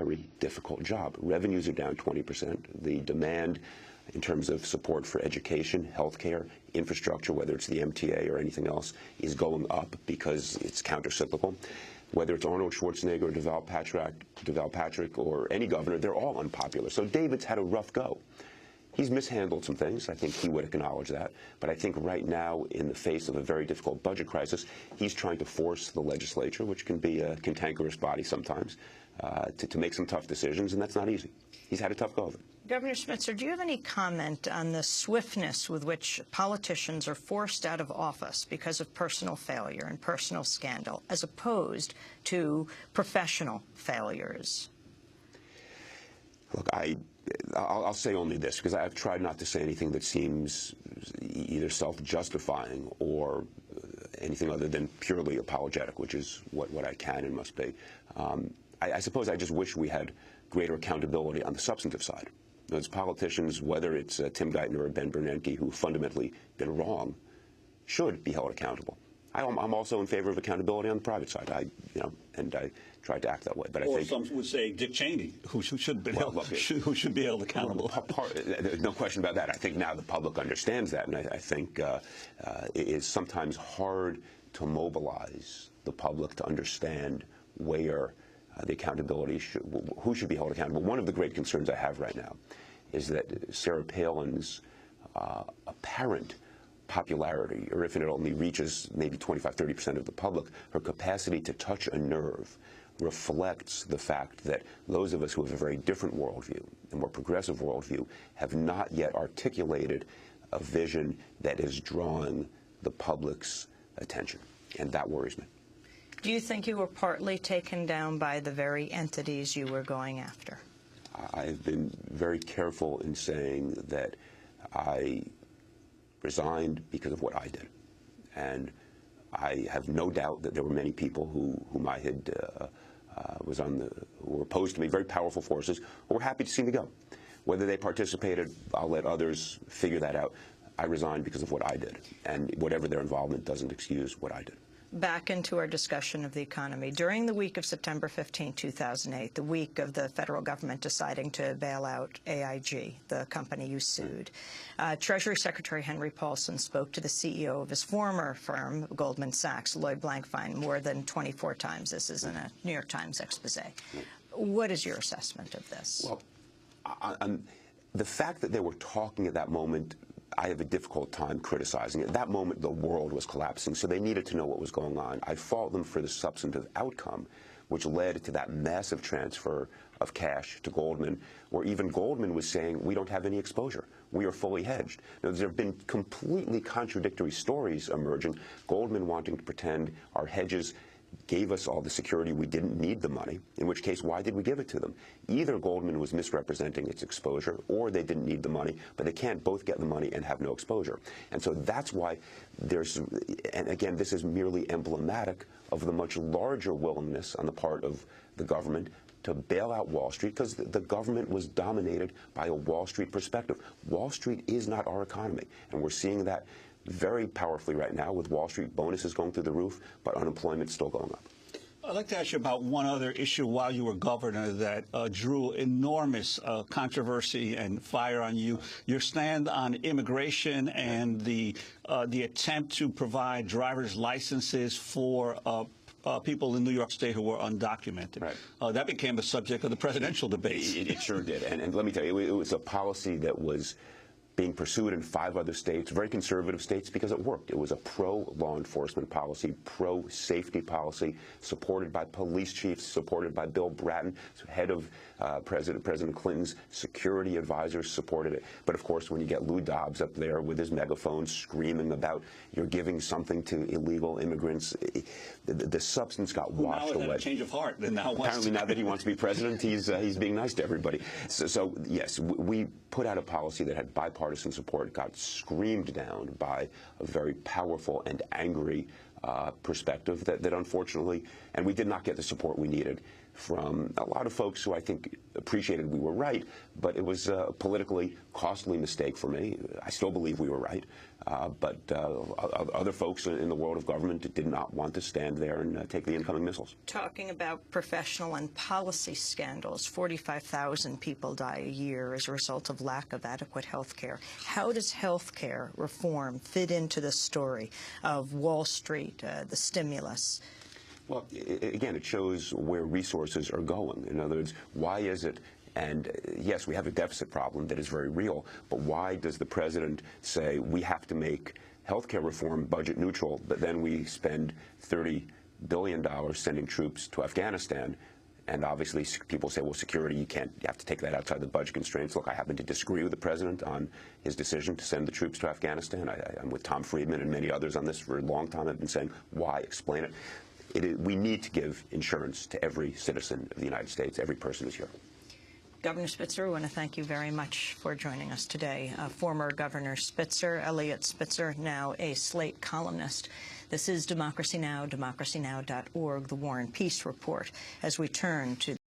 very difficult job. Revenues are down 20%. The demand in terms of support for education, healthcare, infrastructure, whether it's the MTA or anything else, is going up because it's countercyclical. Whether it's Arnold Schwarzenegger or Deval Patrick or any governor, they're all unpopular. So David's had a rough go. He's mishandled some things. I think he would acknowledge that. But I think right now, in the face of a very difficult budget crisis, he's trying to force the legislature, which can be a cantankerous body sometimes, to make some tough decisions, and that's not easy. He's had a tough go of it. Governor Spitzer, do you have any comment on the swiftness with which politicians are forced out of office because of personal failure and personal scandal, as opposed to professional failures? Look, I'll say only this, because I've tried not to say anything that seems either self-justifying or anything other than purely apologetic, which is what I can and must be. I suppose I just wish we had greater accountability on the substantive side. Those politicians, whether it's Tim Geithner or Ben Bernanke, who fundamentally been wrong, should be held accountable. I'm also in favor of accountability on the private side. I tried to act that way. But I think some would say Dick Cheney, who should be held accountable. No question about that. I think now the public understands that, and I think it is sometimes hard to mobilize the public to understand where the accountability who should be held accountable. One of the great concerns I have right now is that Sarah Palin's apparent popularity, or if it only reaches maybe 25–30% of the public, her capacity to touch a nerve reflects the fact that those of us who have a very different worldview, a more progressive worldview, have not yet articulated a vision that is drawing the public's attention, and that worries me. Do you think you were partly taken down by the very entities you were going after? I've been very careful in saying that I resigned because of what I did, and I have no doubt that there were many people whom I had who were opposed to me, very powerful forces, who were happy to see me go. Whether they participated, I'll let others figure that out. I resigned because of what I did, and whatever their involvement doesn't excuse what I did. Back into our discussion of the economy. During the week of September 15, 2008, the week of the federal government deciding to bail out AIG, the company you sued, Treasury Secretary Henry Paulson spoke to the CEO of his former firm, Goldman Sachs, Lloyd Blankfein, more than 24 times. This is in a New York Times expose. What is your assessment of this? Well, the fact that they were talking at that moment, I have a difficult time criticizing it. At that moment, the world was collapsing, so they needed to know what was going on. I fault them for the substantive outcome, which led to that massive transfer of cash to Goldman, where even Goldman was saying, we don't have any exposure. We are fully hedged. Now, there have been completely contradictory stories emerging. Goldman wanting to pretend our hedges gave us all the security, we didn't need the money, in which case, why did we give it to them? Either Goldman was misrepresenting its exposure, or they didn't need the money, but they can't both get the money and have no exposure. And so that's why there's, and again, this is merely emblematic of the much larger willingness on the part of the government to bail out Wall Street, because the government was dominated by a Wall Street perspective. Wall Street is not our economy, and we're seeing that very powerfully right now, with Wall Street bonuses going through the roof, but unemployment still going up. I'd like to ask you about one other issue while you were governor that drew enormous controversy and fire on you. Your stand on immigration and the attempt to provide driver's licenses for people in New York State who were undocumented. Right. That became the subject of the presidential debate. It sure did. And let me tell you, it was a policy that was being pursued in 5 other states, very conservative states, because it worked. It was a pro-law enforcement policy, pro-safety policy, supported by police chiefs, supported by Bill Bratton, head of President Clinton's security advisors supported it. But of course, when you get Lou Dobbs up there with his megaphone screaming about you're giving something to illegal immigrants, the substance got washed away. Now had a change of heart. And now apparently, now that he wants to be president, he's being nice to everybody. So yes, we put out a policy that had bipartisan support, got screamed down by a very powerful and angry perspective that unfortunately, and we did not get the support we needed from a lot of folks who I think appreciated we were right, but it was a politically costly mistake for me. I still believe we were right, But other folks in the world of government did not want to stand there and take the incoming missiles. Talking about professional and policy scandals, 45,000 people die a year as a result of lack of adequate health care. How does health care reform fit into the story of Wall Street, the stimulus? Well, again, it shows where resources are going. In other words, why is it, and yes, we have a deficit problem that is very real, but why does the president say we have to make healthcare reform budget neutral, but then we spend $30 billion sending troops to Afghanistan? And obviously, people say, well, security, you have to take that outside the budget constraints. Look, I happen to disagree with the president on his decision to send the troops to Afghanistan. I'm with Tom Friedman and many others on this for a long time. I've been saying, why? Explain it. We need to give insurance to every citizen of the United States, every person who's here. Governor Spitzer, I want to thank you very much for joining us today. Former Governor Spitzer, Eliot Spitzer, now a Slate columnist. This is Democracy Now!, democracynow.org, the War and Peace Report, as we turn to